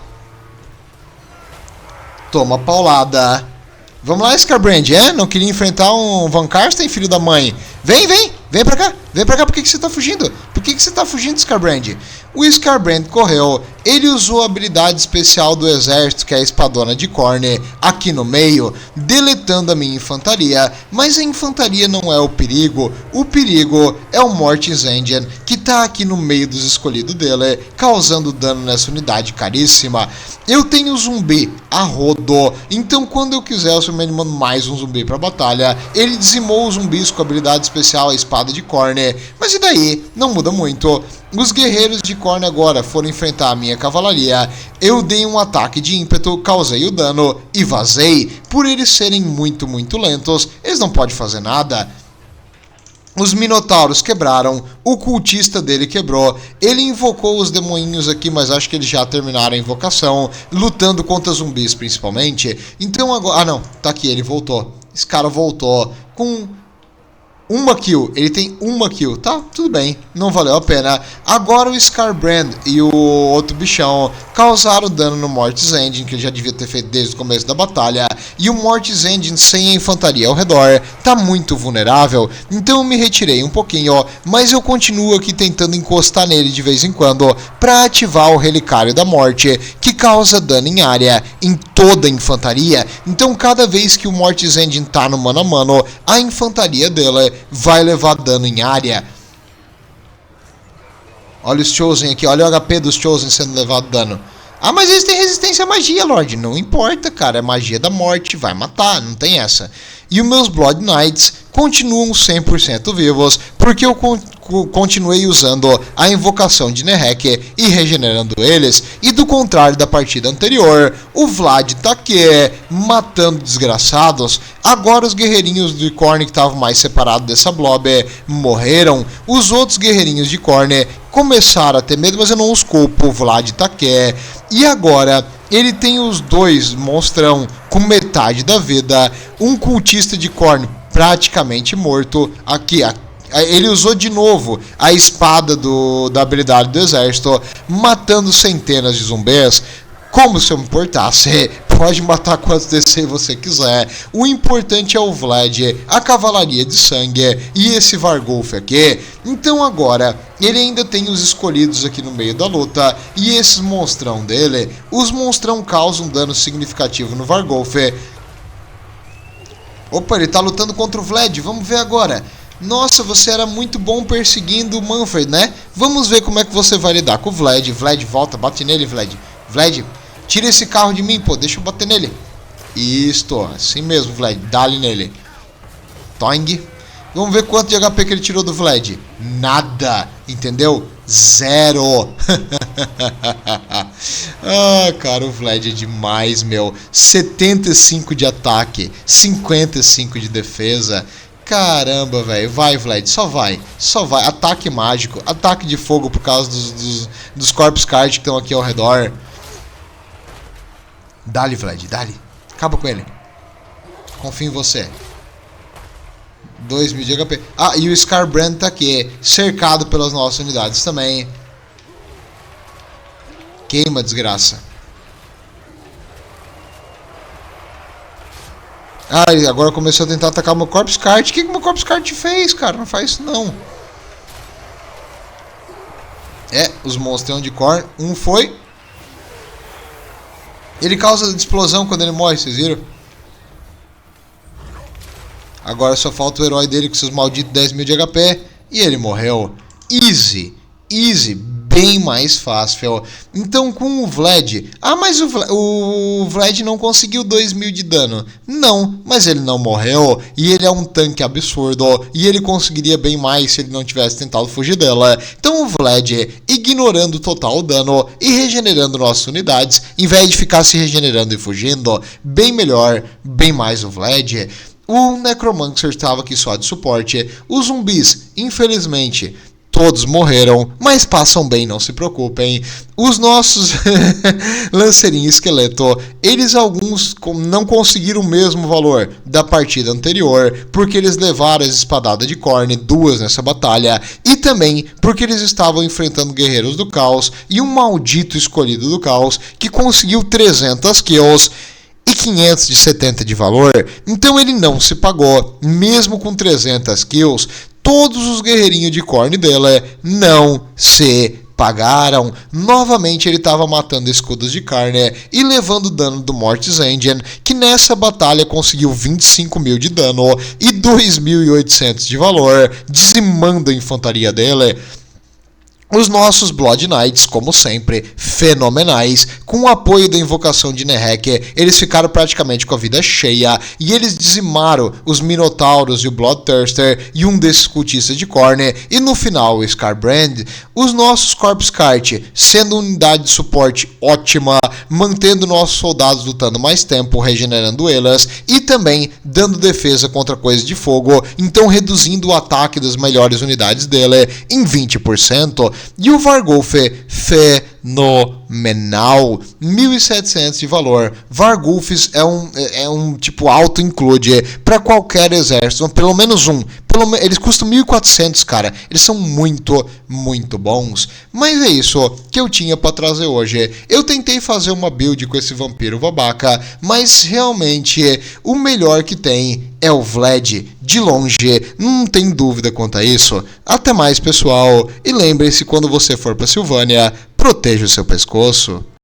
paulada. Vamos lá, Skarbrand, é? Não queria enfrentar um Van Karsten, filho da mãe? Vem pra cá. Vem pra cá, por que você tá fugindo? Por que você tá fugindo, Skarbrand? O Skarbrand correu, ele usou a habilidade especial do exército, que é a espadona de Khorne, aqui no meio, deletando a minha infantaria, mas a infantaria não é o perigo é o Mortis Engine, que tá aqui no meio dos escolhidos dele, causando dano nessa unidade caríssima. Eu tenho zumbi a rodo, então quando eu quiser eu simplesmente mando mais um zumbi pra batalha. Ele dizimou os zumbis com a habilidade especial, a espada de Khorne, mas e daí? Não muda muito. Os guerreiros de Khorne agora foram enfrentar a minha cavalaria. Eu dei um ataque de ímpeto, causei o dano e vazei. Por eles serem muito lentos, eles não podem fazer nada. Os minotauros quebraram, o cultista dele quebrou, ele invocou os demoninhos aqui, mas acho que eles já terminaram a invocação, lutando contra zumbis principalmente. Então agora... Ah não, tá aqui, ele voltou. Esse cara voltou com... uma kill, ele tem uma kill, tá? Tudo bem, não valeu a pena. Agora o Skarbrand e o outro bichão causaram dano no Mortis Engine, que ele já devia ter feito desde o começo da batalha. E o Mortis Engine sem a infantaria ao redor tá muito vulnerável, então eu me retirei um pouquinho, mas eu continuo aqui tentando encostar nele de vez em quando para ativar o Relicário da Morte, que causa dano em área em toda a infantaria. Então cada vez que o Mortis Engine tá no mano a mano, a infantaria dele vai levar dano em área. Olha os Chosen aqui, olha o HP dos Chosen sendo levado dano. Ah, mas eles têm resistência à magia, Lorde. Não importa, cara, é magia da morte, vai matar, não tem essa. E os meus Blood Knights continuam 100% vivos, porque eu continuei usando a invocação de Nehek e regenerando eles. E do contrário da partida anterior, o Vlad tá aqui, matando desgraçados. Agora os guerreirinhos de Khorne que estavam mais separados dessa blob morreram. Os outros guerreirinhos de Khorne começaram a ter medo, mas eu não os culpo, o Vlad tá aqui. E agora... ele tem os dois monstrão com metade da vida, um cultista de Khorne praticamente morto. Aqui, ele usou de novo a espada da habilidade do exército, matando centenas de zumbis. Como se eu me importasse, pode matar quantos DC você quiser. O importante é o Vlad, a cavalaria de sangue e esse Varghulf aqui. Então agora, ele ainda tem os escolhidos aqui no meio da luta. E esses monstrão dele, os monstrão causam dano significativo no Varghulf. Opa, ele tá lutando contra o Vlad, vamos ver agora. Nossa, você era muito bom perseguindo o Manfred, né? Vamos ver como é que você vai lidar com o Vlad. Vlad, volta, bate nele, Vlad. Vlad, tira esse carro de mim, pô, deixa eu bater nele. Isto, assim mesmo, Vlad, dá-lhe nele. Toing. Vamos ver quanto de HP que ele tirou do Vlad. Nada, entendeu? Zero. Ah, cara, o Vlad é demais, meu. 75 de ataque, 55 de defesa. Caramba, velho. Vai, Vlad. Só vai. Só vai. Ataque mágico. Ataque de fogo por causa dos Corpse Card que estão aqui ao redor. Dá-lhe, Vlad. Dá-lhe. Acaba com ele. Confio em você. 2.000 de HP. Ah, e o Skarbrand tá aqui. Cercado pelas nossas unidades também. Queima, desgraça. Ah, e agora começou a tentar atacar o meu Corpse Card. O que o meu Corpse Card te fez, cara? Não faz isso, não. É, os monstrão de Khorne. Um foi. Ele causa explosão quando ele morre, vocês viram? Agora só falta o herói dele com seus malditos 10.000 de HP. E ele morreu. Easy. Easy. Bem mais fácil. Então com o Vlad... Ah, mas o Vlad não conseguiu 2.000 de dano. Não, mas ele não morreu. E ele é um tanque absurdo. E ele conseguiria bem mais se ele não tivesse tentado fugir dela. Então o Vlad, ignorando total o dano e regenerando nossas unidades, em vez de ficar se regenerando e fugindo, bem melhor, bem mais o Vlad. O Necromancer estava aqui só de suporte. Os zumbis, infelizmente... todos morreram, mas passam bem, não se preocupem. Os nossos lanceirinhos esqueleto, eles alguns não conseguiram o mesmo valor da partida anterior, porque eles levaram as espadadas de Khorne, 2 nessa batalha, e também porque eles estavam enfrentando guerreiros do caos e um maldito escolhido do caos que conseguiu 300 kills e 570 de valor, então ele não se pagou, mesmo com 300 kills. todos os guerreirinhos de Khorne dele não se pagaram. Novamente ele estava matando escudos de carne e levando dano do Mortis Engine, que nessa batalha conseguiu 25 mil de dano e 2.800 de valor, dizimando a infantaria dele. Os nossos Blood Knights, como sempre, fenomenais, com o apoio da invocação de Nehek, eles ficaram praticamente com a vida cheia, e eles dizimaram os Minotauros e o Bloodthirster e um desses cultistas de Khorne, e no final o Scarbrand. Os nossos Corpse Cart, sendo unidade de suporte ótima, mantendo nossos soldados lutando mais tempo, regenerando elas, e também dando defesa contra coisas de fogo, então reduzindo o ataque das melhores unidades dele em 20%. E o Varghulf fenomenal, 1.700 de valor. Varghulfs é um tipo auto-include para qualquer exército, pelo menos um. Eles custam 1.400, cara. Eles são muito, muito bons. Mas é isso que eu tinha para trazer hoje. Eu tentei fazer uma build com esse vampiro babaca, mas realmente o melhor que tem é o Vlad, de longe, não tem dúvida quanto a isso. Até mais, pessoal, e lembre-se, quando você for para Sylvania, proteja o seu pescoço.